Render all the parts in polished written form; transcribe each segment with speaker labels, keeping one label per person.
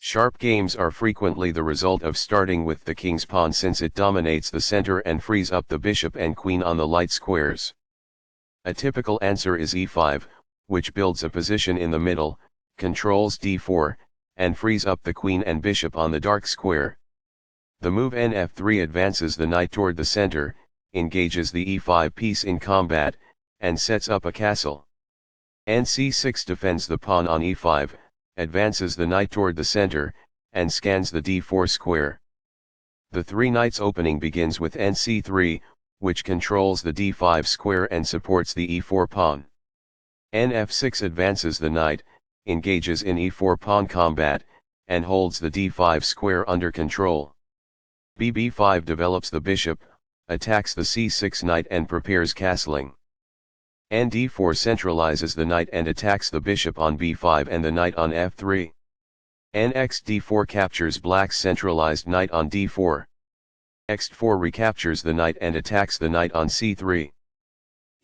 Speaker 1: Sharp games are frequently the result of starting with the king's pawn since it dominates the center and frees up the bishop and queen on the light squares. A typical answer is e5, which builds a position in the middle, controls d4, and frees up the queen and bishop on the dark square. The move nf3 advances the knight toward the center, engages the e5 piece in combat, and sets up a castle. nc6 defends the pawn on e5, advances the knight toward the center, and scans the d4 square. The three knights opening begins with nc3, which controls the d5 square and supports the e4 pawn. nf6 advances the knight, engages in e4 pawn combat, and holds the d5 square under control. bb5 develops the bishop, attacks the c6 knight and prepares castling. nd4 centralizes the knight and attacks the bishop on b5 and the knight on f3. nxd4 captures black's centralized knight on d4. x4 recaptures the knight and attacks the knight on c3.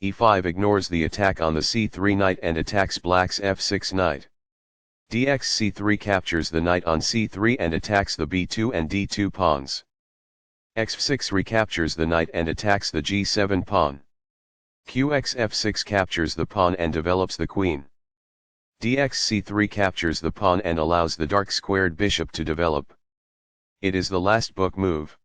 Speaker 1: e5 ignores the attack on the c3 knight and attacks black's f6 knight. dxc3 captures the knight on c3 and attacks the b2 and d2 pawns. x6 recaptures the knight and attacks the g7 pawn. qxf6 captures the pawn and develops the queen. dxc3 captures the pawn and allows the dark squared bishop to develop. It is the last book move.